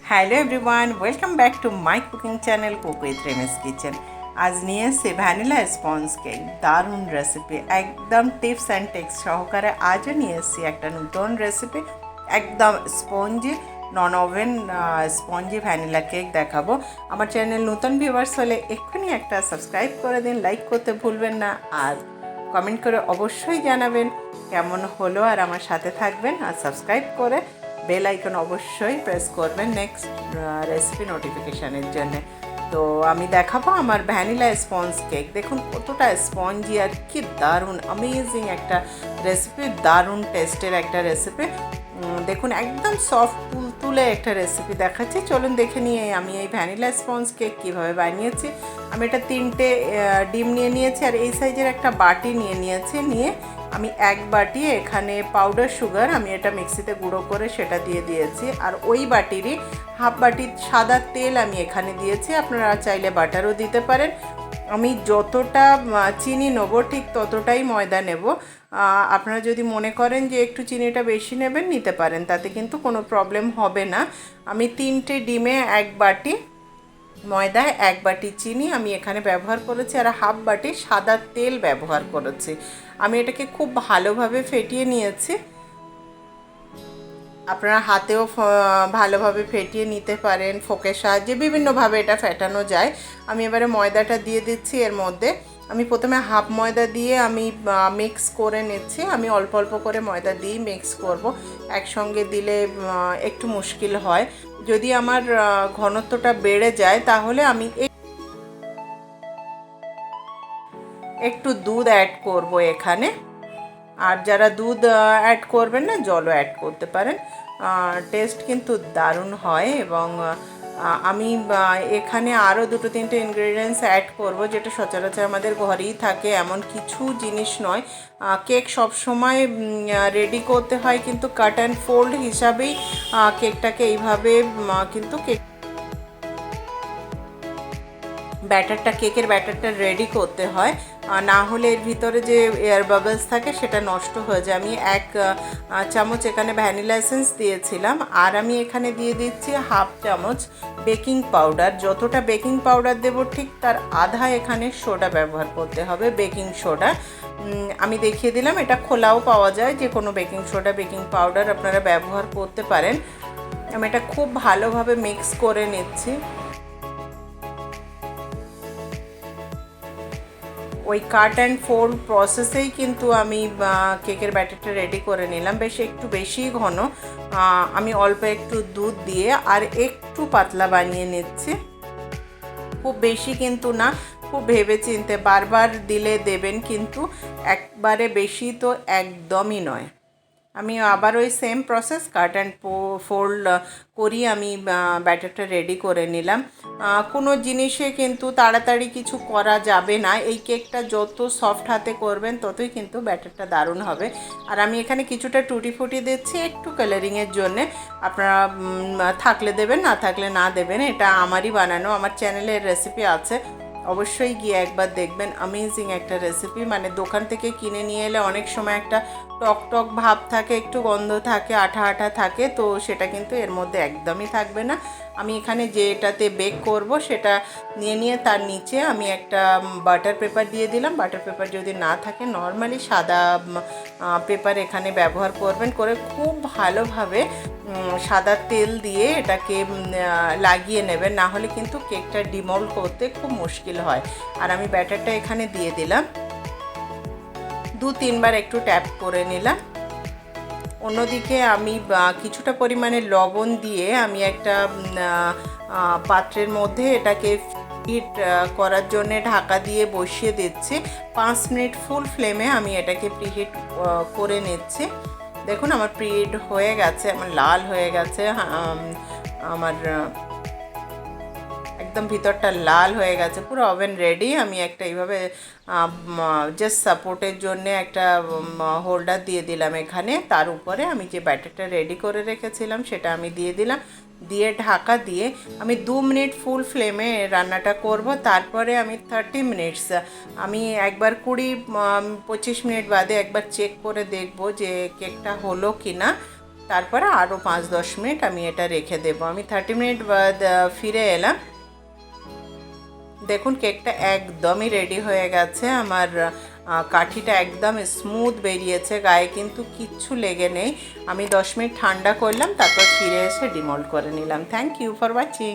Hello everyone, welcome back to my cooking channel cook with Remi's kitchen. আজ নিয়ে এসেছি vanilla sponge cake, দারুণ recipe, একদম টিপস অ্যান্ড টিক্স সহকারে। আজও নিয়ে এসেছি একটা নতুন রেসিপি, একদম spongy non oven spongy vanilla cake দেখাবো। আমার চ্যানেল নতুন ভিউয়ার্স হলে এক্ষুনি একটা সাবস্ক্রাইব করে দিন, লাইক করতে ভুলবেন না, আর কমেন্ট করে অবশ্যই জানাবেন কেমন হলো, আর আমার সাথে থাকবেন। আর সাবস্ক্রাইব করে বেল আইকন অবশ্যই প্রেস করবেন নেক্সট রেসিপি নোটিফিকেশানের জন্য। তো আমি দেখাবো আমার ভ্যানিলা স্পঞ্জ কেক। দেখুন কতটা স্পঞ্জি আর কি দারুণ অ্যামেজিং একটা রেসিপি, দারুণ টেস্টের একটা রেসিপি। দেখুন একদম সফট তুলে একটা রেসিপি দেখাচ্ছি, চলুন দেখে নিয়ে আমি এই ভ্যানিলা স্পঞ্জ কেক কীভাবে বানিয়েছি। আমি এটা 3টে ডিম নিয়ে নিয়েছি, আর এই সাইজের একটা বাটি নিয়ে নিয়েছি। নিয়ে আমি এক বাটি এখানে পাউডার সুগার, আমি এটা মিক্সিতে গুঁড়ো করে সেটা দিয়ে দিয়েছি। আর ওই বাটিরই হাফ বাটি সাদা তেল আমি এখানে দিয়েছি, আপনারা চাইলে বাটারও দিতে পারেন। আমি যতটা চিনি নেবো ঠিক ততটাই ময়দা নেব। আপনারা যদি মনে করেন যে একটু চিনিটা বেশি নেবেন, নিতে পারেন, তাতে কিন্তু কোনো প্রবলেম হবে না। আমি 3টে ডিমে এক বাটি ময়দা, এক বাটি চিনি আমি এখানে ব্যবহার করেছি, আর হাফ বাটি সাদা তেল ব্যবহার করেছি। আমি এটাকে খুব ভালোভাবে ফেটিয়ে নিয়েছি। আপনারা হাতেও ভালোভাবে ফেটিয়ে নিতে পারেন, ফোকের সাহায্যে, বিভিন্নভাবে এটা ফেটানো যায়। আমি এবারে ময়দাটা দিয়ে দিচ্ছি এর মধ্যে। আমি প্রথমে হাফ ময়দা দিয়ে আমি মিক্স করে নিচ্ছি। আমি অল্প অল্প করে ময়দা দিয়েই মিক্স করব, একসঙ্গে দিলে একটু মুশকিল হয়। যদি আমার ঘনত্বটা বেড়ে যায় তাহলে আমি একটু দুধ অ্যাড করব এখানে। আর যারা দুধ অ্যাড করবেন না, জলও অ্যাড করতে পারেন, টেস্ট কিন্তু দারুণ হয়। এবং আমি এখানে আরও 2-3টে ইনগ্রেডিয়েন্টস অ্যাড করব, যেটা সচরাচর আমাদের ঘরেই থাকে, এমন কিছু জিনিস নয়। কেক সবসময় রেডি করতে হয়, কিন্তু কাট অ্যান্ড ফোল্ড হিসাবেই কেকটাকে এইভাবে কিন্তু কেকের ব্যাটারটা রেডি করতে হয়, না হলে এর ভিতরে যে এয়ার বাবলস থাকে সেটা নষ্ট হয়ে যায়। আমি 1 চামচ এখানে ভ্যানিলা এসেন্স দিয়েছিলাম, আর আমি এখানে দিয়ে দিচ্ছি হাফ চামচ বেকিং পাউডার। যতটা বেকিং পাউডার দেবো ঠিক তার আধা এখানে সোডা ব্যবহার করতে হবে, বেকিং সোডা। আমি দেখিয়ে দিলাম, এটা খোলাও পাওয়া যায়, যে কোনো বেকিং সোডা বেকিং পাউডার আপনারা ব্যবহার করতে পারেন। আমি এটা খুব ভালোভাবে মিক্স করে নিচ্ছি। ওই কাট অ্যান্ড ফোল্ড প্রসেসেই কিন্তু আমি কেকের ব্যাটারটা রেডি করে নিলাম। একটু বেশি ঘন, আমি অল্প একটু দুধ দিয়ে আর একটু পাতলা বানিয়ে নিচ্ছি, খুব বেশি কিন্তু না, খুব ভেবে চিনতে বারবার দিলে দেবেন, কিন্তু একবারে বেশি তো একদমই নয়। আমি আবার ওই same process cut and fold করি আমি ব্যাটারটা রেডি করে নিলাম। কোনো জিনিসে কিন্তু তাড়াতাড়ি কিছু করা যাবে না। এই কেকটা যত সফট হাতে করবেন ততই কিন্তু ব্যাটারটা দারুণ হবে। আর আমি এখানে কিছুটা টুটি ফুটি দিচ্ছি একটু কালারিংয়ের জন্যে। আপনারা থাকলে দেবেন, না থাকলে না দেবেন। এটা আমারই বানানো, আমার চ্যানেলের রেসিপি আছে, অবশ্যই গিয়ে একবার দেখবেন। অ্যামেজিং একটা রেসিপি, মানে দোকান থেকে কিনে নিয়ে এলে অনেক সময় একটা টক টক ভাব থাকে, একটু গন্ধ থাকে, আঠা আঠা থাকে, তো সেটা কিন্তু এর মধ্যে একদমই থাকবে না। আমি এখানে যেটাতে বেক করব সেটা নিয়ে তার নিচে আমি একটা বাটার পেপার দিয়ে দিলাম। বাটার পেপার যদি না থাকে নর্মালি সাদা পেপার এখানে ব্যবহার করবেন, করে খুব ভালোভাবে সাদা তেল দিয়ে এটাকে লাগিয়ে নেবেন, না হলে কিন্তু কেকটা ডিমোল্ড করতে খুব মুশকিল হয়। আর আমি ব্যাটারটা এখানে দিয়ে দিলাম, 2-3 বার একটু ট্যাপ করে নিলাম। অন্যদিকে আমি কিছুটা পরিমাণে লবণ দিয়ে আমি একটা পাত্রের মধ্যে এটাকে হিট করার জন্যে ঢাকা দিয়ে বসিয়ে দিচ্ছি। 5 মিনিট ফুল ফ্লেমে আমি এটাকে প্রিহিট করে নিচ্ছি। দেখুন আমার প্রিহিট হয়ে গেছে, আমার লাল হয়ে গেছে, আমার একদম ভিতরটা লাল হয়ে গেছে, পুরো ওভেন রেডি। আমি একটা এইভাবে জাস্ট সাপোর্টের জন্য একটা হোল্ডার দিয়ে দিলাম এখানে, তার উপরে আমি যে ব্যাটারটা রেডি করে রেখেছিলাম সেটা আমি দিয়ে দিলাম, দিয়ে ঢাকা দিয়ে আমি 2 মিনিট ফুল ফ্লেমে রান্নাটা করব। তারপরে আমি 30 মিনিটস, আমি একবার 20-25 মিনিট বাদে একবার চেক করে দেখব যে কেকটা হলো কি না। তারপরে আরও 5-10 মিনিট আমি এটা রেখে দেবো। আমি 30 মিনিট বাদ ফিরে এলাম। দেখুন কেকটা একদমই রেডি হয়ে গেছে। আমার কাঠিটা একদম স্মুথ বেরিয়েছে, গায়ে কিন্তু কিচ্ছু লেগে নেই। আমি 10 মিনিট ঠান্ডা করলাম, তারপর ফিরে এসে ডিমোল্ড করে নিলাম। Thank you for watching.